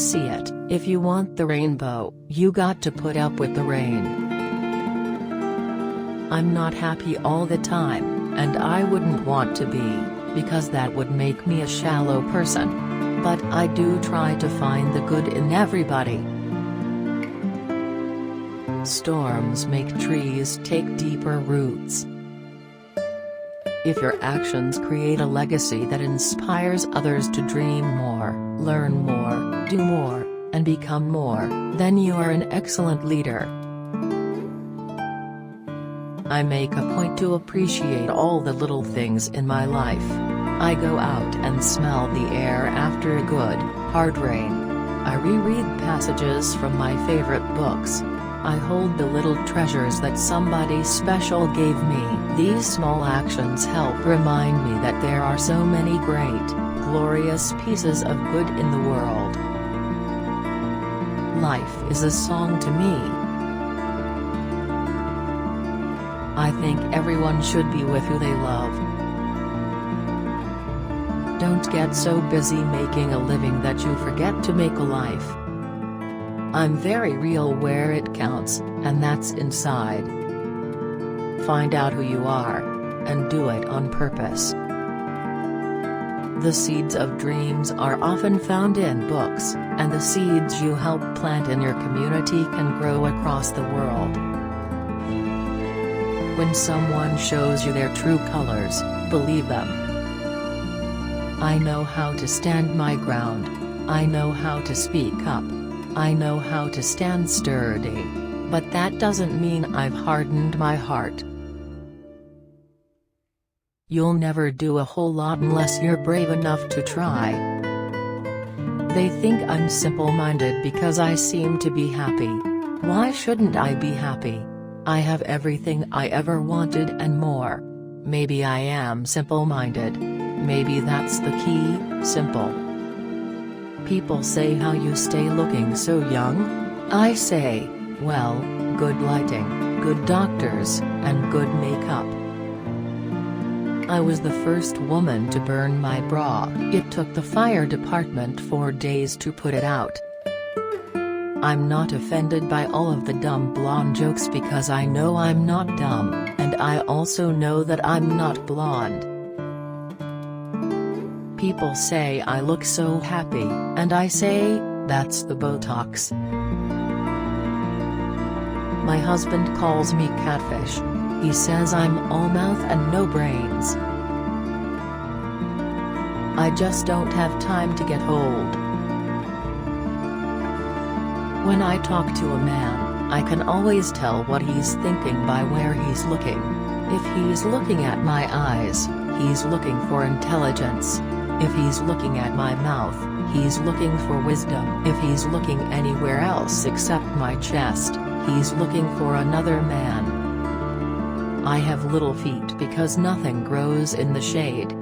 see it. If you want the rainbow, you got to put up with the rain. I'm not happy all the time, and I wouldn't want to be, because that would make me a shallow person. But I do try to find the good in everybody. Storms make trees take deeper roots. If your actions create a legacy that inspires others to dream more, learn more, do more, and become more, then you are an excellent leader. I make a point to appreciate all the little things in my life. I go out and smell the air after a good, hard rain. I reread passages from my favorite books. I hold the little treasures that somebody special gave me. These small actions help remind me that there are so many great, glorious pieces of good in the world. Life is a song to me. I think everyone should be with who they love. Don't get so busy making a living that you forget to make a life. I'm very real where it counts, and that's inside. Find out who you are, and do it on purpose. The seeds of dreams are often found in books, and the seeds you help plant in your community can grow across the world. When someone shows you their true colors, believe them. I know how to stand my ground. I know how to speak up. I know how to stand sturdy. But that doesn't mean I've hardened my heart. You'll never do a whole lot unless you're brave enough to try. They think I'm simple-minded because I seem to be happy. Why shouldn't I be happy? I have everything I ever wanted and more. Maybe I am simple-minded. Maybe that's the key, simple. People say how you stay looking so young? I say, well, good lighting, good doctors, and good makeup. I was the first woman to burn my bra. It took the fire department 4 days to put it out. I'm not offended by all of the dumb blonde jokes because I know I'm not dumb, and I also know that I'm not blonde. People say I look so happy, and I say, that's the Botox. My husband calls me catfish. He says I'm all mouth and no brains. I just don't have time to get old. When I talk to a man, I can always tell what he's thinking by where he's looking. If he's looking at my eyes, he's looking for intelligence. If he's looking at my mouth, he's looking for wisdom. If he's looking anywhere else except my chest, he's looking for another man. I have little feet because nothing grows in the shade.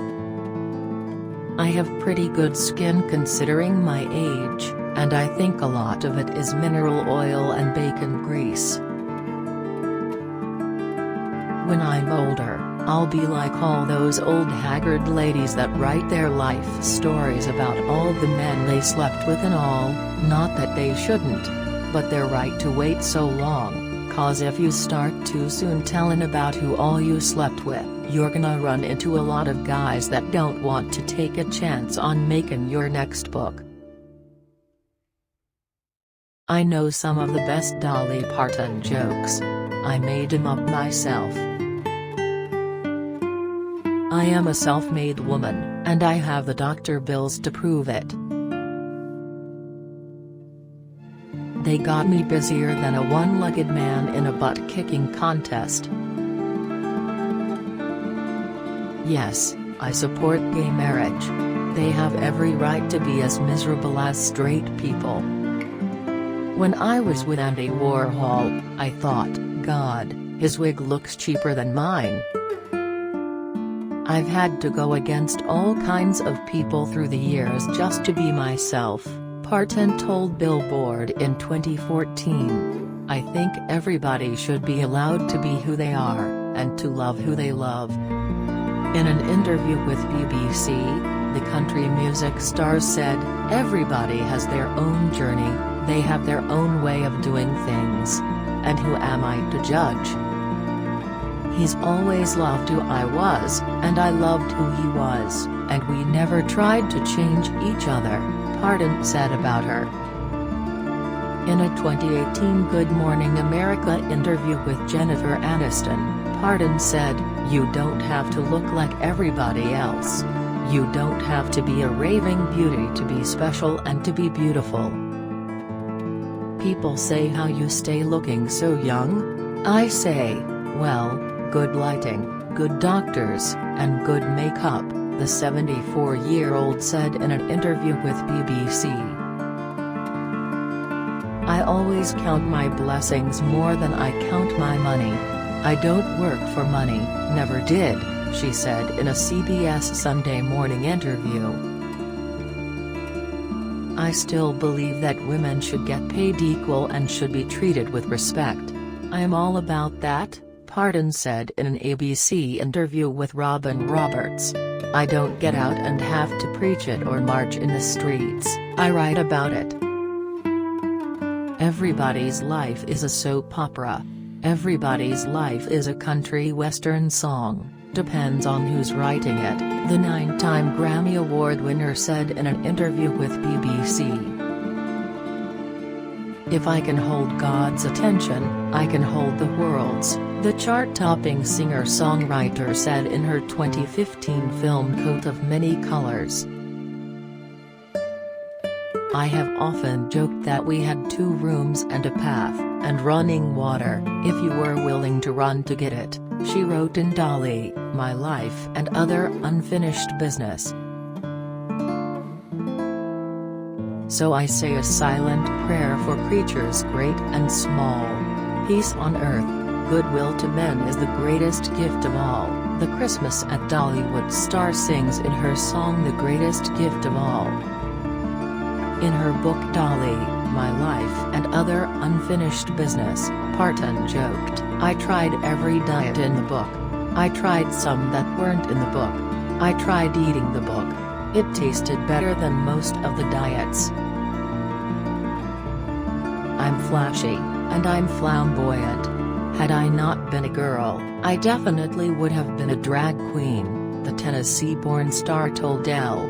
I have pretty good skin considering my age, and I think a lot of it is mineral oil and bacon grease. When I'm older, I'll be like all those old haggard ladies that write their life stories about all the men they slept with and all, not that they shouldn't, but they're right to wait so long, 'cause if you start too soon telling about who all you slept with, you're gonna run into a lot of guys that don't want to take a chance on making your next book. I know some of the best Dolly Parton jokes. I made them up myself. I am a self-made woman, and I have the doctor bills to prove it. They got me busier than a one-legged man in a butt-kicking contest. Yes, I support gay marriage. They have every right to be as miserable as straight people. When I was with Andy Warhol, I thought, God, his wig looks cheaper than mine. I've had to go against all kinds of people through the years just to be myself, Parton told Billboard in 2014. I think everybody should be allowed to be who they are, and to love who they love. In an interview with BBC, the country music star said, "Everybody has their own journey, they have their own way of doing things. And who am I to judge? He's always loved who I was, and I loved who he was, and we never tried to change each other," Parton said about her. In a 2018 Good Morning America interview with Jennifer Aniston, Parton said, "You don't have to look like everybody else. You don't have to be a raving beauty to be special and to be beautiful. People say how you stay looking so young? I say, well, good lighting, good doctors, and good makeup," the 74-year-old said in an interview with BBC. "I always count my blessings more than I count my money. I don't work for money, never did," she said in a CBS Sunday Morning interview. "I still believe that women should get paid equal and should be treated with respect. I am all about that," Parton said in an ABC interview with Robin Roberts. "I don't get out and have to preach it or march in the streets, I write about it. Everybody's life is a soap opera. Everybody's life is a country western song, depends on who's writing it," the 9-time Grammy Award winner said in an interview with BBC. "If I can hold God's attention, I can hold the world's," the chart-topping singer-songwriter said in her 2015 film Coat of Many Colors. "I have often joked that we had 2 rooms and a path, and running water, if you were willing to run to get it," she wrote in Dolly, My Life and Other Unfinished Business. "So I say a silent prayer for creatures great and small. Peace on earth, goodwill to men is the greatest gift of all," the Christmas at Dollywood star sings in her song The Greatest Gift of All. In her book Dolly, My Life and Other Unfinished Business, Parton joked, "I tried every diet in the book. I tried some that weren't in the book. I tried eating the book. It tasted better than most of the diets. I'm flashy, and I'm flamboyant. Had I not been a girl, I definitely would have been a drag queen," the Tennessee-born star told Elle.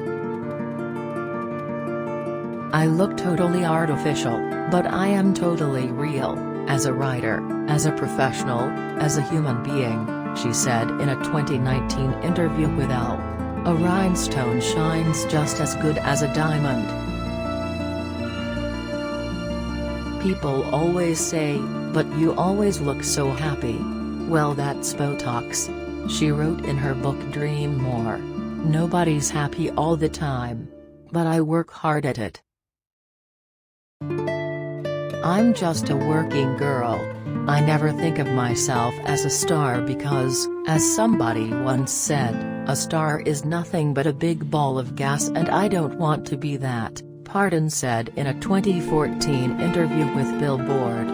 "I look totally artificial, but I am totally real, as a writer, as a professional, as a human being," she said in a 2019 interview with Elle. "A rhinestone shines just as good as a diamond. People always say, but you always look so happy. Well, that's Botox," she wrote in her book Dream More. "Nobody's happy all the time. But I work hard at it. I'm just a working girl. I never think of myself as a star because, as somebody once said, a star is nothing but a big ball of gas and I don't want to be that," Parton said in a 2014 interview with Billboard.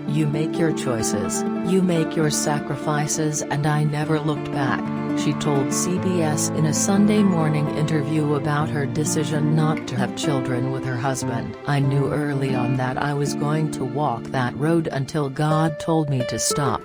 "You make your choices, you make your sacrifices, and I never looked back," she told CBS in a Sunday morning interview about her decision not to have children with her husband. "I knew early on that I was going to walk that road until God told me to stop.